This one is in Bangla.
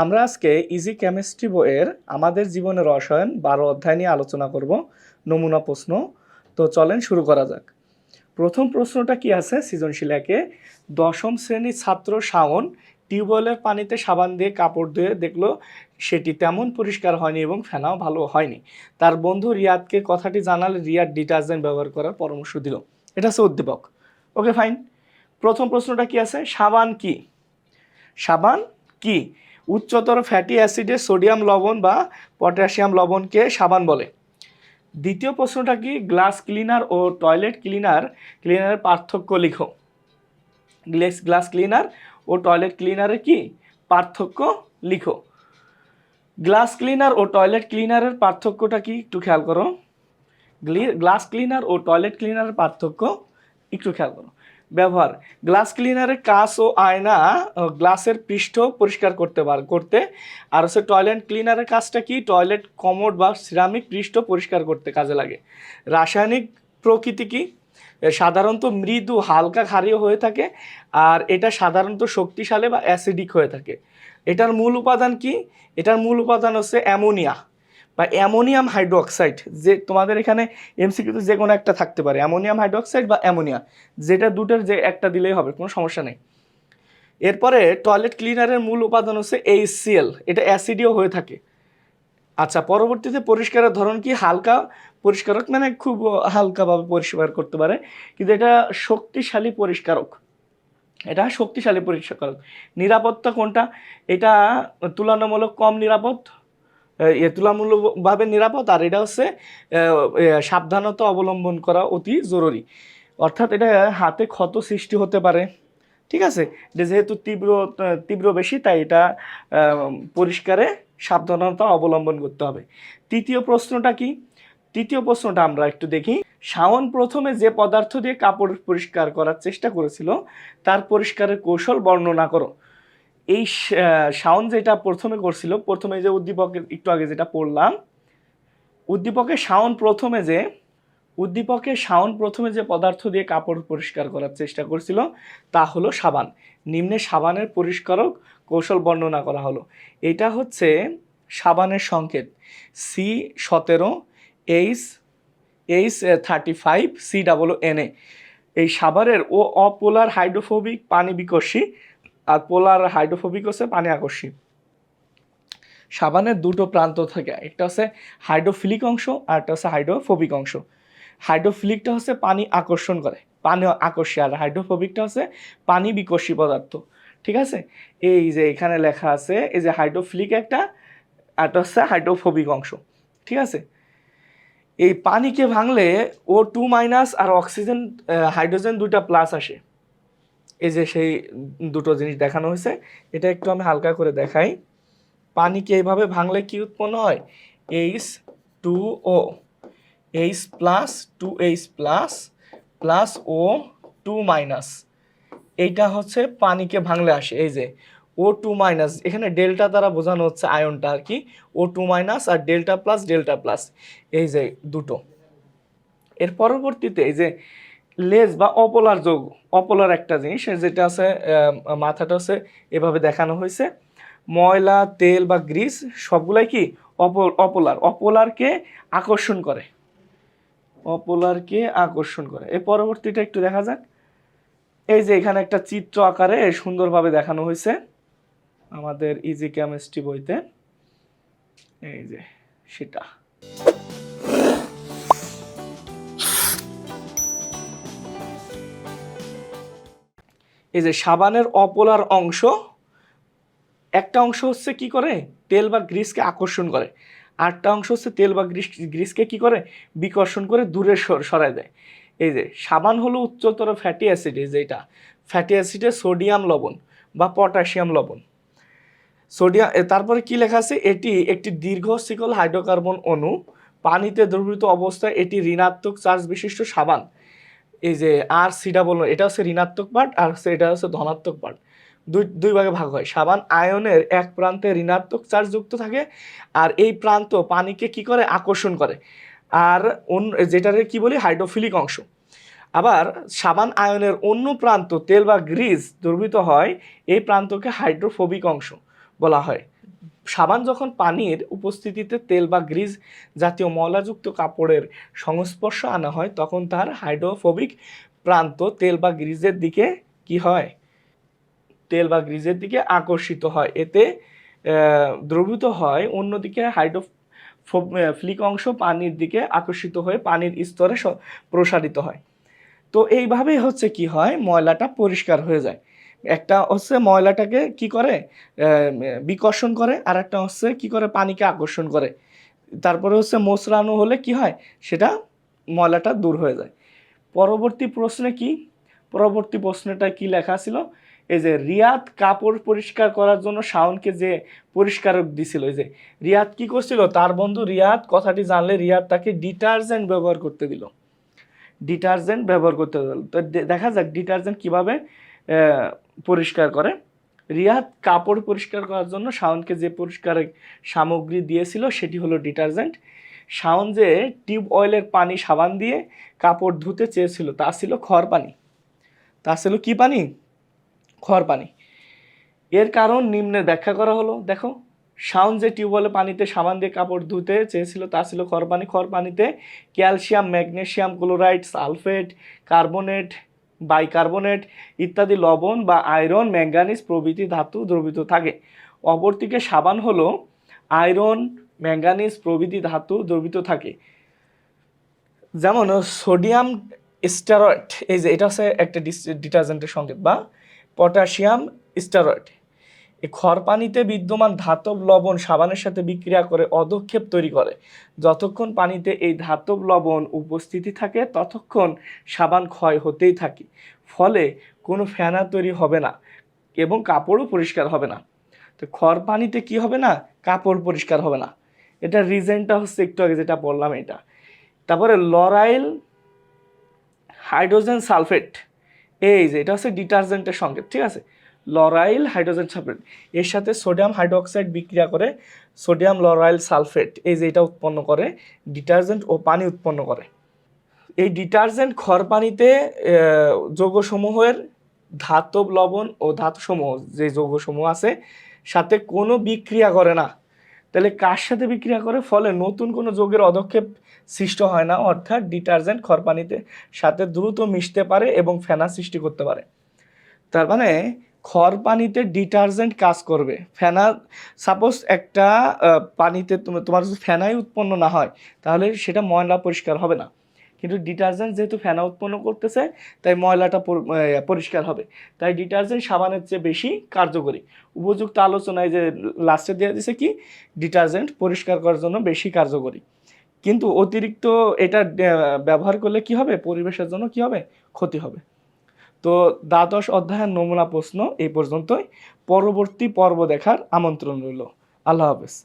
আমরা আজকে ইজি কেমিস্ট্রি বইয়ের আমাদের জীবনের রসায়ন 12 অধ্যায় নিয়ে আলোচনা করব। নমুনা প্রশ্ন। তো চলেন শুরু করা যাক। প্রথম প্রশ্নটা কি আছে সৃজনশীল একে, দশম শ্রেণীর ছাত্র শাওন টিউবওয়েলের পানিতে সাবান দিয়ে কাপড় ধুয়ে দেখলো সেটি তেমন পরিষ্কার হয়নি এবং ফেনাও ভালো হয়নি। তার বন্ধু রিয়াদকে কথাটি জানালে রিয়াদ ডিটারজেন্ট ব্যবহার করার পরামর্শ দিল। এটা হচ্ছে উদ্দীপক। Okay fine. প্রথম প্রশ্নটা কি আছে, সাবান কি? সাবান কি? উচ্চতর ফ্যাটি অ্যাসিডে সোডিয়াম লবণ বা পটাশিয়াম লবণকে সাবান বলে। দ্বিতীয় প্রশ্নটা কি, গ্লাস ক্লিনার ও টয়লেট ক্লিনারের পার্থক্য লিখো। গ্লাস ক্লিনার ও টয়লেট ক্লিনারের কি পার্থক্য লিখো। গ্লাস ক্লিনার ও টয়লেট ক্লিনারের পার্থক্যটা কি একটু খেয়াল করো। গ্লাস ক্লিনার ও টয়লেট ক্লিনারের পার্থক্য একটু খেয়াল করো। ব্যবহার, গ্লাস ক্লিনারের কাঁচ ও আয়না গ্লাসের পৃষ্ঠ পরিষ্কার করতে আর হচ্ছে টয়লেট ক্লিনারের কাজটা কি, টয়লেট কমোড বা সিরামিক পৃষ্ঠ পরিষ্কার করতে কাজে লাগে। রাসায়নিক প্রকৃতি কি, সাধারণত মৃদু হালকা ক্ষারীয় হয়ে থাকে আর এটা সাধারণত শক্তিশালী বা অ্যাসিডিক হয়ে থাকে। এটার মূল উপাদান কি, এটার মূল উপাদান হচ্ছে অ্যামোনিয়া বা অ্যামোনিয়াম হাইড্রোক্সাইড। যে তোমাদের এখানে এমসিকিউতে যে কোনো একটা থাকতে পারে, অ্যামোনিয়াম হাইড্রোক্সাইড বা অ্যামোনিয়া, যেটা দুটোর যে একটা দিলেই হবে, কোনো সমস্যা নেই। এরপরে টয়লেট ক্লিনারের মূল উপাদান হচ্ছে HCl, এটা অ্যাসিডিও হয়ে থাকে। আচ্ছা, পরবর্তীতে পরিষ্কারের ধরন কি, হালকা পরিষ্কারক, মানে খুব হালকাভাবে পরিষ্কার করতে পারে, কিন্তু এটা শক্তিশালী পরিষ্কারক, এটা শক্তিশালী পরিষ্কারক। নিরাপত্তা কোনটা, এটা তুলনামূলক কম নিরাপদ, তুলনামূলকভাবে নিরাপদ, আর এটা হচ্ছে সাবধানতা অবলম্বন করা অতি জরুরি। অর্থাৎ এটা হাতে ক্ষত সৃষ্টি হতে পারে, ঠিক আছে। এটা যেহেতু তীব্র বেশি, তাই এটা পরিষ্কারে সাবধানতা অবলম্বন করতে হবে। তৃতীয় প্রশ্নটা কি, তৃতীয় প্রশ্নটা আমরা একটু দেখি। শাওন প্রথমে যে পদার্থ দিয়ে কাপড় পরিষ্কার করার চেষ্টা করেছিল তার পরিষ্কারের কৌশল বর্ণনা করো। এই শাওন যেটা প্রথমে করছিল, প্রথমে যে উদ্দীপকের একটু আগে যেটা পড়লাম, উদ্দীপকে শাওন প্রথমে যে পদার্থ দিয়ে কাপড় পরিষ্কার করার চেষ্টা করছিল তা হলো সাবান। নিম্নে সাবানের পরিষ্কারক কৌশল বর্ণনা করা হলো। এটা হচ্ছে সাবানের সংকেত C17, H35, COO। এই সাবানের ও অপোলার হাইড্রোফোবিক পানি বিকর্ষী, আর পোলার হাইড্রোফোবিক হচ্ছে পানি আকর্ষী। সাবানের দুটো প্রান্ত থাকে, একটা হচ্ছে হাইড্রোফিলিক অংশ আর একটা হচ্ছে হাইড্রোফোবিক অংশ। হাইড্রোফিলিকটা হচ্ছে পানি আকর্ষণ করে, পানি আকর্ষী, আর হাইড্রোফোবিকটা হচ্ছে পানি বিকর্ষী পদার্থ, ঠিক আছে। এই যে এখানে লেখা আছে, এই যে হাইড্রোফিলিক একটা, আরটা হচ্ছে হাইড্রোফোবিক অংশ, ঠিক আছে। এই পানিকে ভাঙলে O2- আর অক্সিজেন হাইড্রোজেন দুইটা প্লাস আসে। এই যে সেই দুটো জিনিস দেখানো হয়েছে, এটা একটু আমি হালকা করে দেখাই। পানিকে এইভাবে ভাঙলে কি উৎপন্ন হয়, H2O, H plus 2H plus plus O2-। এইটা হচ্ছে পানিকে ভাঙলে আসে। এই যে O2-, এখানে ডেল্টা দ্বারা বোঝানো হচ্ছে আয়নটা আর কি, O2- আর ডেল্টা প্লাস, এই যে দুটো। এর পরবর্তীতে এই যে লেজ বা অপোলার যৌগ, অপোলার একটা জিনিস যেটা আছে, মাথাটা হচ্ছে এভাবে দেখানো হয়েছে। ময়লা, তেল বা গ্রিস সবগুলাই কি অপোলারকে আকর্ষণ করে, এই পরবর্তীটা একটু দেখা যাক। এই যে এখানে একটা চিত্র আকারে সুন্দরভাবে দেখানো হয়েছে আমাদের ইজি কেমিস্ট্রি বইতে, এই যে সেটা। এই যে সাবানের অপোলার অংশ, একটা অংশ হচ্ছে কি করে, তেল বা গ্রিসকে আকর্ষণ করে, আরেকটা অংশ হচ্ছে তেল বা গ্রিসকে কি করে, বিকর্ষণ করে দূরে সরায় দেয়। এই যে সাবান হলো উচ্চতর ফ্যাটি অ্যাসিড, এই যে এটা ফ্যাটি অ্যাসিডে সোডিয়াম লবণ বা পটাশিয়াম লবণ। তারপরে কি লেখা আছে, এটি একটি দীর্ঘ শিকল হাইড্রোকার্বন অণু, পানিতে দ্রবীভূত অবস্থায় এটি ঋণাত্মক চার্জ বিশিষ্ট সাবান। এই যে R-COO, এটা হচ্ছে ঋণাত্মক পার্ট আর এটা হচ্ছে ধনাত্মক পার্ট, দুই ভাগে ভাগ হয়। সাবান আয়নের এক প্রান্তে ঋণাত্মক চার্জ যুক্ত থাকে আর এই প্রান্ত পানিকে কি করে, আকর্ষণ করে, আর যেটাকে কি বলি হাইড্রোফিলিক অংশ। আবার সাবান আয়নের অন্য প্রান্ত তেল বা গ্রিস দ্রবীভূত হয়, এই প্রান্তকে হাইড্রোফোবিক অংশ বলা হয়। সাবান যখন পানির উপস্থিতিতে তেল বা গ্রিজ জাতীয় ময়লাযুক্ত কাপড়ের সংস্পর্শ আনা হয় তখন তার হাইড্রোফোবিক প্রান্ত তেল বা গ্রিজের দিকে কি হয়, তেল বা গ্রিজের দিকে আকর্ষিত হয়, এতে দ্রবীভূত হয়। অন্যদিকে হাইড্রোফিলিক অংশ পানির দিকে আকর্ষিত হয়ে পানির স্তরে প্রসারিত হয়। তো এইভাবেই হচ্ছে কি হয়, ময়লাটা পরিষ্কার হয়ে যায়। একটা হচ্ছে ময়লাটাকে কি করে, বিকর্ষণ করে, আর একটা হচ্ছে কি করে, পানিকে আকর্ষণ করে। তারপরে হচ্ছে মোচড়ানো হলে কি হয়, সেটা ময়লাটা দূর হয়ে যায়। পরবর্তী প্রশ্নে কি, পরবর্তী প্রশ্নটা কি লেখা ছিল, এই যে রিয়াদ কাপড় পরিষ্কার করার জন্য শাওনকে যে পরিষ্কারক দিছিল, এই যে রিয়াদ কি করছিল, তার বন্ধু রিয়াদ কথাটি জানলে রিয়াদ তাকে ডিটারজেন্ট ব্যবহার করতে দিল, ডিটারজেন্ট ব্যবহার করতে দিল। তো দেখা যাক ডিটারজেন্ট কিভাবে পরিষ্কার করে। রিয়াদ কাপড় পরিষ্কার করার জন্য শাওনকে যে পরিষ্কার সামগ্রী দিয়েছিল সেটি হলো ডিটারজেন্ট। শাওন যে টিউব অয়েলের পানি সাবান দিয়ে কাপড় ধুতে চেয়েছিল তা ছিল খড় পানি, তা ছিল কি পানি, খড় পানি। এর কারণ নিম্নে ব্যাখ্যা করা হলো। দেখো, শাওন যে টিউবওয়েলের পানিতে সাবান দিয়ে কাপড় ধুতে চেয়েছিল তা ছিল খড় পানি। খড় পানিতে calcium, magnesium chloride, sulphate, carbonate, bicarbonate ইত্যাদি লবণ বা আয়রন, ম্যাঙ্গানিজ প্রভৃতি ধাতু দ্রবীভূত থাকে। অপরদিকে সাবান হলো আয়রন, ম্যাঙ্গানিজ প্রভৃতি ধাতু দ্রবীভূত থাকে। যেমন সোডিয়াম স্টেরয়েড, এই যে এটা হচ্ছে একটা ডিটারজেন্টের সংকেত, বা পটাশিয়াম স্টেরয়েড। এই খড় পানিতে বিদ্যমান ধাতব লবণ সাবানের সাথে বিক্রিয়া করে অধক্ষেপ তৈরি করে। যতক্ষণ পানিতে এই ধাতব লবণ উপস্থিতি থাকে ততক্ষণ সাবান ক্ষয় হতেই থাকে, ফলে কোনো ফেনা তৈরি হবে না এবং কাপড়ও পরিষ্কার হবে না। তো খড় পানিতে কি হবে না, কাপড় পরিষ্কার হবে না। এটা রিজনটা হচ্ছে একটু আগে যেটা বললাম এটা। তারপরে লরাইল হাইড্রোজেন সালফেট, এই যে এটা হচ্ছে ডিটারজেন্টের সংকেত, ঠিক আছে। লরাইল হাইড্রোজেন সালফেট এর সাথে সোডিয়াম হাইড্রোক্সাইড বিক্রিয়া করে সোডিয়াম লরাইল সালফেট, এই যে এটা উৎপন্ন করে ডিটারজেন্ট ও পানি উৎপন্ন করে। এই ডিটারজেন্ট খড় পানিতে যৌগসমূহের ধাতব লবণ ও ধাতুসমূহ যে যৌগসমূহ আছে সাথে কোনো বিক্রিয়া করে না। তাহলে কার সাথে বিক্রিয়া করে, ফলে নতুন কোনো যৌগের অধক্ষেপ সৃষ্টি হয় না, অর্থাৎ ডিটারজেন্ট খড় পানিতে সাথে দ্রুত মিশতে পারে এবং ফেনা সৃষ্টি করতে পারে। তার মানে খড় পানিতে ডিটারজেন্ট কাজ করবে। ফেনা, সাপোজ একটা পানিতে তোমার যদি ফেনাই উৎপন্ন না হয় তাহলে সেটা ময়লা পরিষ্কার হবে না, কিন্তু ডিটারজেন্ট যেহেতু ফেনা উৎপন্ন করতেছে তাই ময়লাটা পরিষ্কার হবে। তাই ডিটারজেন্ট সাবানের চেয়ে বেশি কার্যকরী। উপযুক্ত আলোচনায় যে লাস্টে দিয়ে দিছে কি, ডিটারজেন্ট পরিষ্কার করার জন্য বেশি কার্যকরী, কিন্তু অতিরিক্ত এটা ব্যবহার করলে কি হবে, পরিবেশের জন্য কি হবে, ক্ষতি হবে। তো দ্বাদশ অধ্যায়ের নমুনা প্রশ্ন এই পর্যন্তই। পরবর্তী পর্ব দেখার আমন্ত্রণ রইল। আল্লাহ হাফেজ।